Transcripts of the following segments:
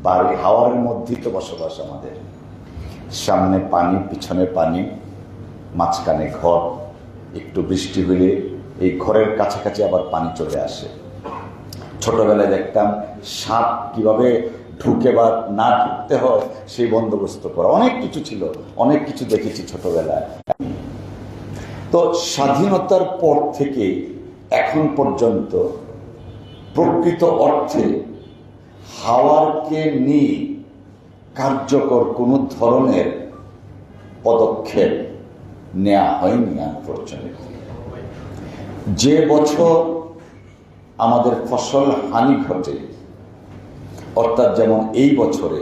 বাড়ি, হাওরের মধ্যেই তো বসবাস আমাদের। সামনে পানি, পিছনে পানি, মাঝখানে ঘর। একটু বৃষ্টি হলে এই ঘরের কাছাকাছি আবার পানি চলে আসে। ছোটবেলায় দেখতাম সাপ কিভাবে ঢুকে বা না ঢুকতে হয় সেই বন্দোবস্ত করা, অনেক কিছু ছিল, অনেক কিছু দেখেছি ছোটবেলায়। তো স্বাধীনতার পর থেকে এখন পর্যন্ত প্রকৃত অর্থে হাওরকে নিয়ে কার্যকর কোনো ধরনের পদক্ষেপ নেওয়া হয়নি। আনফরচুনেটলি যে বছর আমাদের ফসল হানি ঘটে, অর্থাৎ যেমন এই বছরে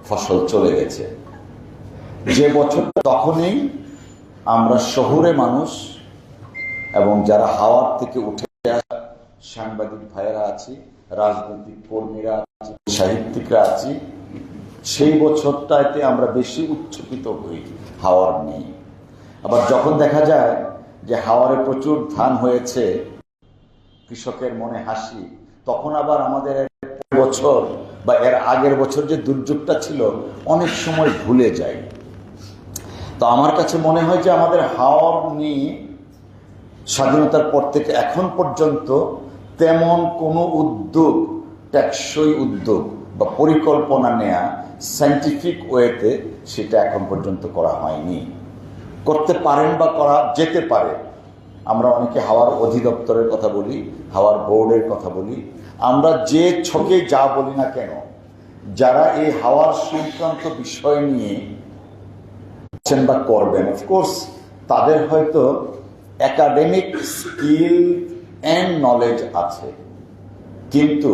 ফসল চলে গেছে, যে বছর তখনই আমরা শহুরে মানুষ এবং যারা হাওর থেকে উঠে আসা সাংবাদিক ভাইয়েরা আছি, রাজনৈতিক কর্মীরা আছি, সাহিত্যিকরা আছি, সেই বছরটাতে আমরা বেশি উচ্ছ্বসিত হই হাওর নেই। আবার যখন দেখা যায় যে হাওরে প্রচুর ধান হয়েছে, কৃষকের মনে হাসি, তখন আবার আমাদের বছর বা এর আগের বছর যে দুর্যোগটা ছিল অনেক সময় ভুলে যায়। তো আমার কাছে মনে হয় যে আমাদের হাওর নিয়ে স্বাধীনতার পর থেকে এখন পর্যন্ত তেমন কোনো উদ্যোগ, টেকসই উদ্যোগ বা পরিকল্পনা নেয়া সায়েন্টিফিক ওয়েতে সেটা এখন পর্যন্ত করা হয়নি। করতে পারেন বা করা যেতে পারে। আমরা অনেকে হাওর অধিদপ্তরের কথা বলি, হাওর বোর্ডের কথা বলি, আমরা যে ছকে যা বলি না কেন, যারা এই হাওর সংক্রান্ত বিষয় নিয়ে বা করবেন, অফকোর্স তাদের হয়তো একাডেমিক স্কিল অ্যান্ড নলেজ আছে, কিন্তু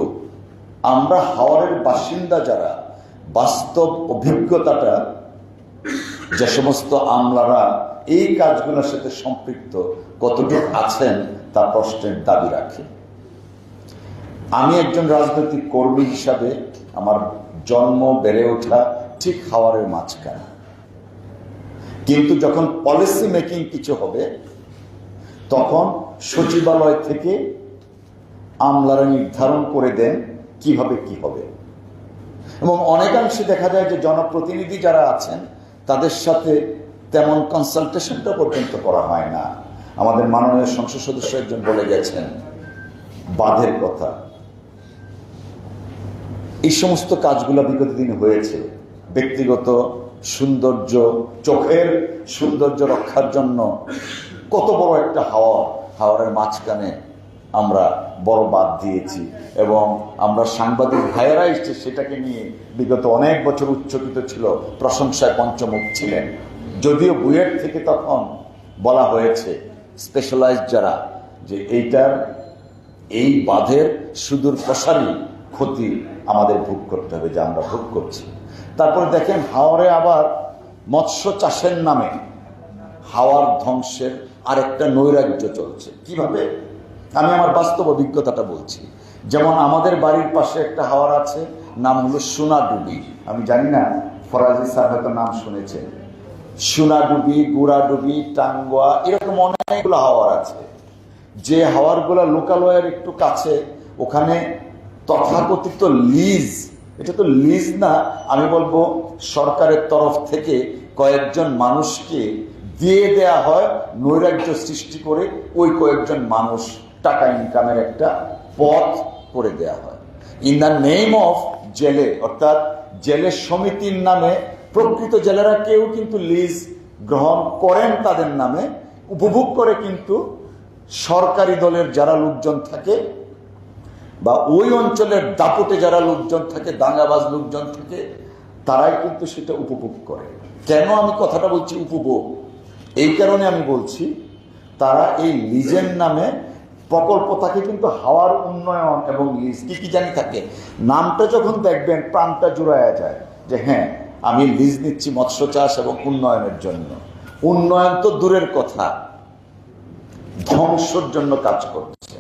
আমরা হাওরের বাসিন্দা যারা, বাস্তব অভিজ্ঞতাটা যে সমস্ত আমলারা এই কাজগুলোর সাথে সম্পৃক্ত কতটুকু আছেন তা প্রশ্নের দাবি রাখে। আমি একজন রাজনৈতিক কর্মী হিসাবে আমার জন্ম বেড়ে ওঠা ঠিক হাওরের মাঝখানে, কিন্তু যখন পলিসি মেকিং কিছু হবে তখন সচিবালয় থেকে আমলারা নির্ধারণ করে দেন কিভাবে কি হবে, এবং অনেকাংশে দেখা যায় যে জনপ্রতিনিধি যারা আছেন তাদের সাথে তেমন কনসালটেশনটা পর্যন্ত করা হয় না। আমাদের মাননীয় সংসদ সদস্য একজন বলে গেছেন বাঁধের কথা, এই সমস্ত কাজগুলো বিগত দিনে হয়েছে ব্যক্তিগত সৌন্দর্য, চোখের সৌন্দর্য রক্ষার জন্য। কত বড় একটা হাওরের মাঝখানে আমরা বড় বাঁধ দিয়েছি, এবং আমরা সাংবাদিক ভাইয়েরা এসছে সেটাকে নিয়ে বিগত অনেক বছর উচ্চকিত ছিল, প্রশংসায় পঞ্চমুখ ছিলেন। যদিও বুয়েট থেকে তখন বলা হয়েছে স্পেশালাইজড যারা, যে এই বাঁধের সুদূর প্রসারী ক্ষতি আমাদের ভোগ করতে হবে, যা আমরা ভোগ করছি। তারপরে দেখেন হাওরে আবার মৎস্য চাষের নামে হাওর ধ্বংসের আরেকটা নৈরাজ্য চলছে। কিভাবে? আমি আমার বাস্তব অভিজ্ঞতাটা বলছি। যেমন আমাদের বাড়ির পাশে একটা হাওর আছে, নাম হলো সোনাডুবি। আমি জানি না ফরাজি স্যার হয়তো নাম শুনেছেন। সোনাডুবি, গুড়াডুবি, টাঙ্গুয়া, এরকম অনেকগুলো হাওর আছে। যে হাওরগুলো লোকালয়ের একটু কাছে, ওখানে তথাকথিত লিজ, এটা তো লিজ না, আমি বলবো সরকারের তরফ থেকে কয়েকজন মানুষকে দিয়ে দেয়া হয়, নৈরাজ্য সৃষ্টি করে ওই কয়েকজন মানুষ টাকা ইনকামের একটা পথ করে দেয়া হয়। ইন দ্য নেম অফ জেলে, অর্থাৎ জেলের সমিতির নামে প্রকৃত জেলেরা কেউ কিন্তু লিজ গ্রহণ করেন তাদের নামে, উপভোগ করে, কিন্তু সরকারি দলের যারা লোকজন থাকে বা ওই অঞ্চলের দাপটে যারা লোকজন থাকে, দাঙ্গাবাজ লোকজন থাকে, তারাই কিন্তু সেটা উপভোগ করে। কেন আমি কথাটা বলছি উপভোগ? এই কারণে আমি বলছি, তারা এই লিজের নামে প্রকল্প থাকে, কিন্তু হাওয়ার উন্নয়ন এবং লিজ কি জানি থাকে। নামটা যখন দেখবেন প্রাণটা জুড়ায়া যায় যে হ্যাঁ, আমি লিজ নিচ্ছি মৎস্য চাষ এবং উন্নয়নের জন্য। উন্নয়ন তো দূরের কথা, ধ্বংসের জন্য কাজ করছে।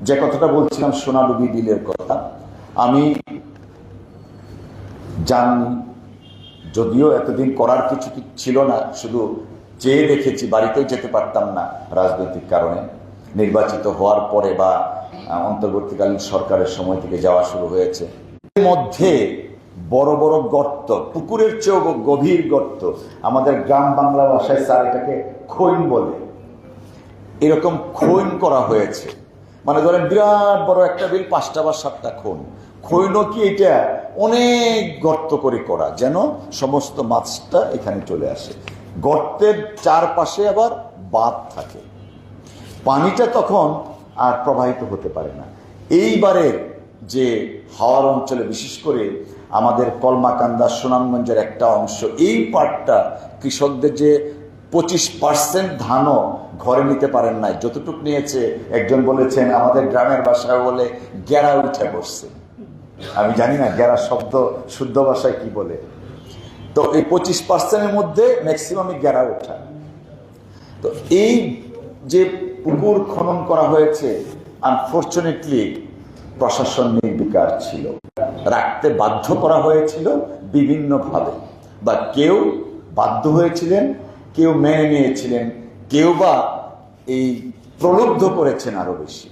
যে কথাটা বলছিলাম সোনাডুবি বিলের কথা, আমি জানি, যদিও এতদিন করার কিছু ছিল না, শুধু চেয়ে দেখেছি, বাড়িতেও যেতে পারতাম না রাজনৈতিক কারণে। নির্বাচিত হওয়ার পরে বা অন্তর্বর্তীকালীন সরকারের সময় থেকে যাওয়া শুরু হয়েছে। এর মধ্যে বড় বড় গর্ত, পুকুরের চেয়েও গভীর গর্ত, আমাদের গ্রাম বাংলা ভাষায় স্যার এটাকে খৈন বলে, এরকম খৈন করা হয়েছে। মানে ধরেন বিরাট বড় একটা বিল 5টা বা 7টা খৈনও কি এটা অনেক গর্ত করে করা, যেন সমস্ত মাছটা এখানে চলে আসে। গর্তের চারপাশে আবার বাঁধ থাকে, পানিটা তখন আর প্রবাহিত হতে পারে না। এইবারের যে হাওর অঞ্চলে, বিশেষ করে আমাদের কলমাকান্দা সুনামগঞ্জের একটা অংশ, এই পাটটা কৃষকদের যে 25% ধানও ঘরে নিতে পারেন নাই, যতটুকু নিয়েছে একজন বলেছেন আমাদের গ্রামের ভাষায় বলে গেরা উঠে পড়ছে। আমি জানি না গেরা শব্দ শুদ্ধ ভাষায় কি বলে। তো এই 25%-এর মধ্যে ম্যাক্সিমামই গেরা ওঠা। তো এই যে পুকুর খনন করা হয়েছে, আনফর্চুনেটলি প্রশাসন নির্বিকার ছিল, রাখতে বাধ্য করা হয়েছিল বিভিন্নভাবে, বা কেউ বাধ্য হয়েছিলেন, কেউ মেনে নিয়েছিলেন, কেউ বা এই প্রলুব্ধ করেছেন আরো বেশি।